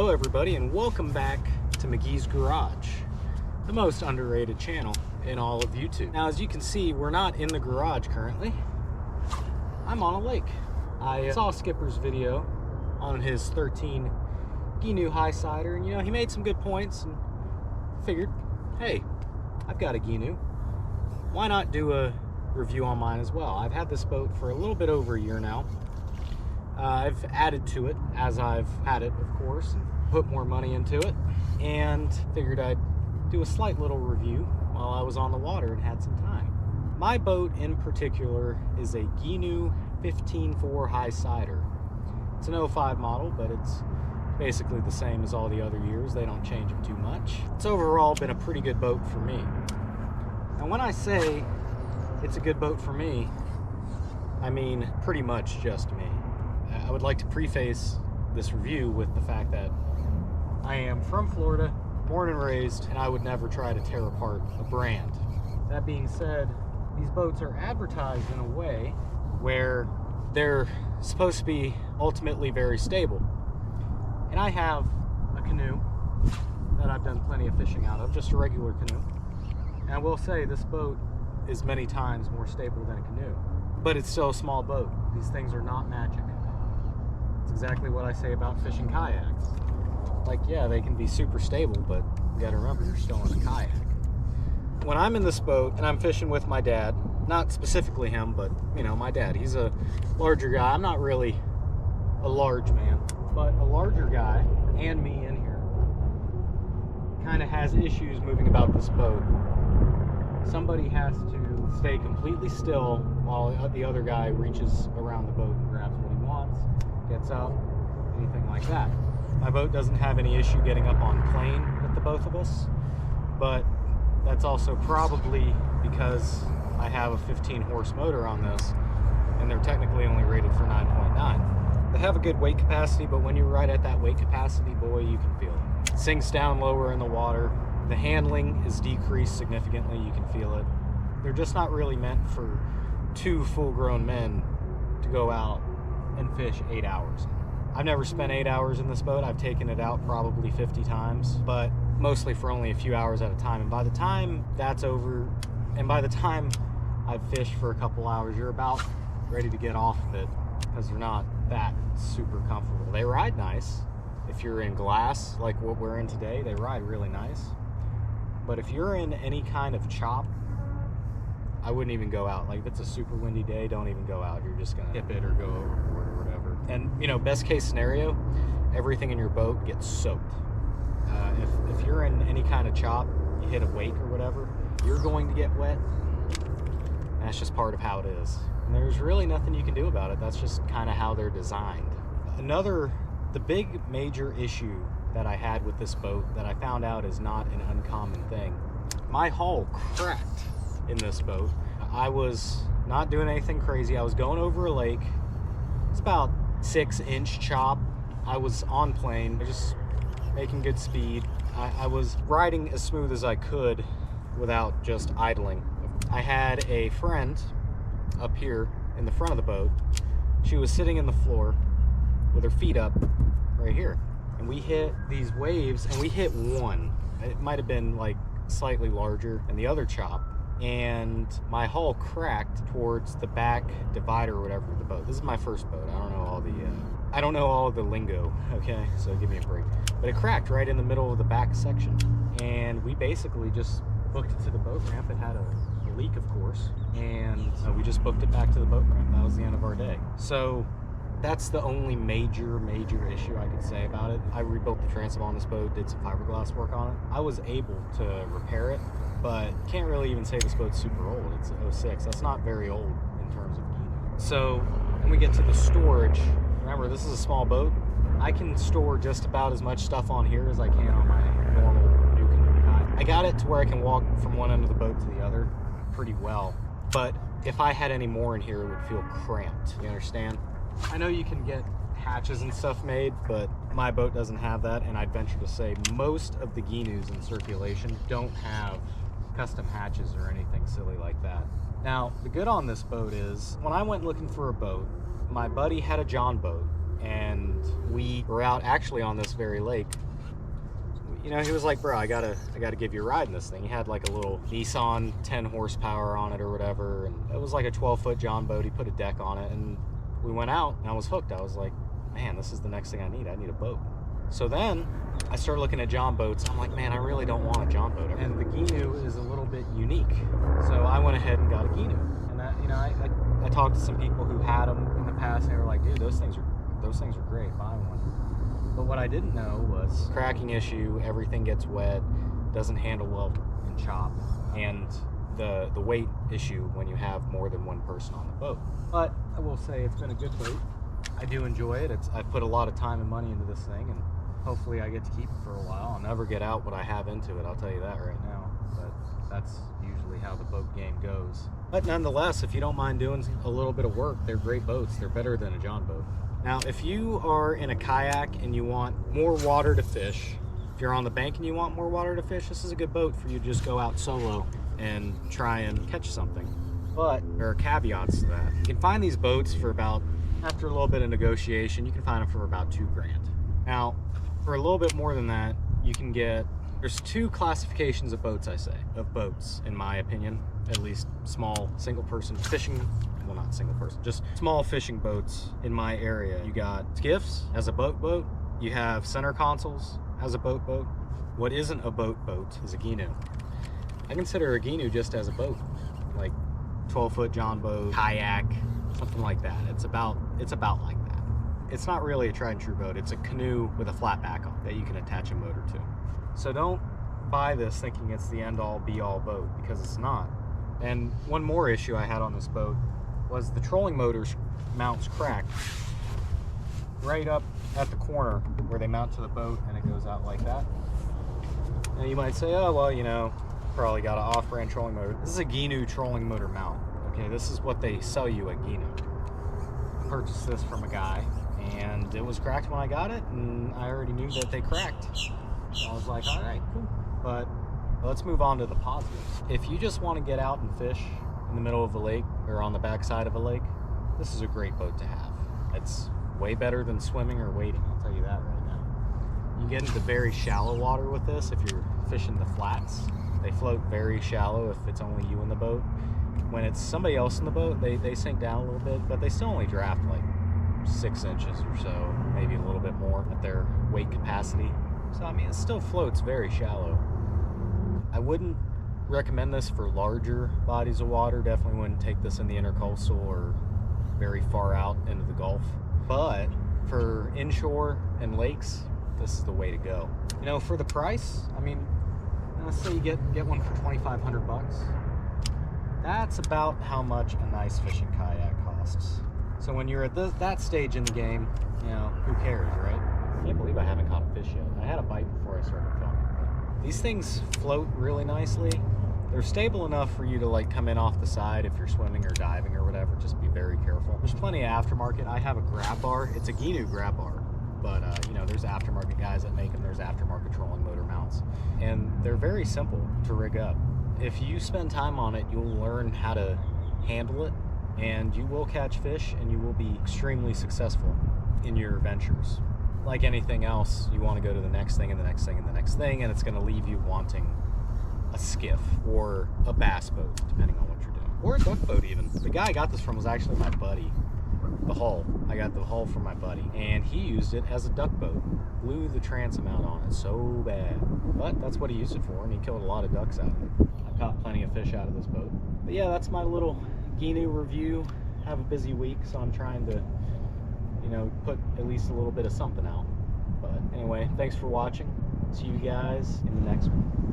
Hello everybody and welcome back to McGee's Garage, the most underrated channel in all of YouTube. Now as you can see, we're not in the garage currently. I'm on a lake. I saw Skipper's video on his 13 Gheenoe Highsider, and you know, he made some good points and figured, hey, I've got a Gheenoe. Why not do a review on mine as well? I've had this boat for a little bit over a year now. I've added to it as I've had it, of course, and put more money into it, and figured I'd do a slight little review while I was on the water and had some time. My boat in particular is a Gheenoe 15.4 Highsider. It's an 05 model, but it's basically the same as all the other years. They don't change them too much. It's overall been a pretty good boat for me. And when I say it's a good boat for me, I mean pretty much just me. I would like to preface this review with the fact that I am from Florida, born and raised, and I would never try to tear apart a brand. That being said, these boats are advertised in a way where they're supposed to be ultimately very stable. And I have a canoe that I've done plenty of fishing out of, just a regular canoe. And I will say this boat is many times more stable than a canoe, but it's still a small boat. These things are not magic. It's exactly what I say about fishing kayaks. Like, yeah, they can be super stable, but you gotta remember you're still in a kayak. When I'm in this boat and I'm fishing with my dad, not specifically him, but you know, my dad, he's a larger guy. I'm not really a large man, but a larger guy and me in here kind of has issues moving about this boat. Somebody has to stay completely still while the other guy reaches around the boat and grabs what he wants, gets up, anything like that. My boat doesn't have any issue getting up on plane with the both of us, but that's also probably because I have a 15 horse motor on this, and they're technically only rated for 9.9. They have a good weight capacity, but when you're right at that weight capacity, boy, you can feel it. It sinks down lower in the water. The handling is decreased significantly, you can feel it. They're just not really meant for two full-grown men to go out and fish 8 hours. I've never spent 8 hours in this boat. I've taken it out probably 50 times, but mostly for only a few hours at a time. And by the time that's over, and by the time I've fished for a couple hours, you're about ready to get off of it because they're not that super comfortable. They ride nice. If you're in glass, like what we're in today, they ride really nice. But if you're in any kind of chop, I wouldn't even go out. Like if it's a super windy day, don't even go out. You're just gonna hip it or go overboard or whatever. And you know, best case scenario, everything in your boat gets soaked. If you're in any kind of chop, you hit a wake or whatever, you're going to get wet. That's just part of how it is. And there's really nothing you can do about it. That's just kind of how they're designed. The big major issue that I had with this boat that I found out is not an uncommon thing. My hull cracked in this boat. I was not doing anything crazy. I was going over a lake. It's about 6-inch chop. I was on plane, just making good speed. I was riding as smooth as I could without just idling. I had a friend up here in the front of the boat. She was sitting in the floor with her feet up right here. And we hit these waves, and we hit one. It might have been like slightly larger than the other chop, and my hull cracked towards the back divider or whatever of the boat. This is my first boat. I don't know all of the lingo, okay? So give me a break. But it cracked right in the middle of the back section, and we basically just booked it to the boat ramp. It had a leak, of course, and we just booked it back to the boat ramp. That was the end of our day. So that's the only major issue I could say about it. I rebuilt the transom on this boat, did some fiberglass work on it. I was able to repair it, but can't really even say this boat's super old. It's 06. That's not very old in terms of Gheenoe. So when we get to the storage, remember this is a small boat. I can store just about as much stuff on here as I can on my normal new canoe kayak. I got it to where I can walk from one end of the boat to the other pretty well, but if I had any more in here, it would feel cramped. You understand? I know you can get hatches and stuff made, but my boat doesn't have that, and I'd venture to say most of the Gheenoes in circulation don't have custom hatches or anything silly like that. Now, the good on this boat is, when I went looking for a boat, my buddy had a John boat, and we were out actually on this very lake. You know, he was like, bro, I gotta give you a ride in this thing. He had like a little Nissan 10 horsepower on it or whatever, and it was like a 12-foot John boat. He put a deck on it, and we went out, and I was hooked. I was like, man, this is the next thing I need. I need a boat. So then I started looking at John boats. I'm like, man, I really don't want a John boat. And the Gheenoe is a little bit unique. So I went ahead and got a Gheenoe. And that, you know, I talked to some people who had them in the past, and they were like, dude, those things are great. Buy one. But what I didn't know was cracking issue, everything gets wet, doesn't handle well in chop, and the weight issue when you have more than one person on the boat. But I will say it's been a good boat. I do enjoy it. I put a lot of time and money into this thing, and hopefully I get to keep it for a while. I'll never get out what I have into it, I'll tell you that right now. But that's usually how the boat game goes. But nonetheless, if you don't mind doing a little bit of work, they're great boats. They're better than a John boat. Now, if you are in a kayak and you want more water to fish, if you're on the bank and you want more water to fish, this is a good boat for you to just go out solo and try and catch something. But there are caveats to that. You can find these boats for about, after a little bit of negotiation, you can find them for about $2,000. Now, for a little bit more than that, you can get, there's two classifications of boats, in my opinion, at least small single person fishing. Well, not single person, just small fishing boats in my area. You got skiffs as a boat. You have center consoles as a boat. What isn't a boat is a Gheenoe. I consider a Gheenoe just as a boat, like 12-foot John boat, kayak, something like that. It's about like that. It's not really a tried and true boat. It's a canoe with a flat back on that you can attach a motor to. So don't buy this thinking it's the end-all be-all boat, because it's not. And one more issue I had on this boat was the trolling mounts cracked right up at the corner where they mount to the boat, and it goes out like that. Now you might say, oh, well, you know, probably got an off-brand trolling motor. This is a Gheenoe trolling motor mount. Okay, this is what they sell you at Gheenoe. I purchased this from a guy, and it was cracked when I got it, and I already knew that they cracked. So I was like, all right, cool. But let's move on to the positives. If you just want to get out and fish in the middle of a lake or on the backside of a lake, this is a great boat to have. It's way better than swimming or wading, I'll tell you that right now. You get into very shallow water with this if you're fishing the flats. They float very shallow if it's only you in the boat. When it's somebody else in the boat, they sink down a little bit, but they still only draft like 6 inches or so, maybe a little bit more at their weight capacity. So I mean, it still floats very shallow. I wouldn't recommend this for larger bodies of water. Definitely wouldn't take this in the intercoastal or very far out into the Gulf. But for inshore and lakes, this is the way to go. You know, for the price, I mean, let's say you get one for $2,500. That's about how much a nice fishing kayak costs. So when you're at that stage in the game, you know, who cares, right? I can't believe I haven't caught a fish yet. I had a bite before I started filming. These things float really nicely. They're stable enough for you to like come in off the side if you're swimming or diving or whatever. Just be very careful. There's plenty of aftermarket. I have a grab bar. It's a Gheenoe grab bar, but you know, there's aftermarket guys that make them. There's aftermarket trolling motor mounts, and they're very simple to rig up. If you spend time on it, you'll learn how to handle it, and you will catch fish, and you will be extremely successful in your ventures. Like anything else, you want to go to the next thing and the next thing and the next thing, and it's going to leave you wanting a skiff or a bass boat, depending on what you're doing, or a duck boat even. The guy I got this from was actually my buddy. The hull, I got the hull from my buddy, and he used it as a duck boat. Blew the transom out on it so bad, but that's what he used it for, and he killed a lot of ducks out of it. I've caught plenty of fish out of this boat. But yeah, that's my little Gheenoe review. Have a busy week, so I'm trying to, you know, put at least a little bit of something out. But anyway, thanks for watching. See you guys in the next one.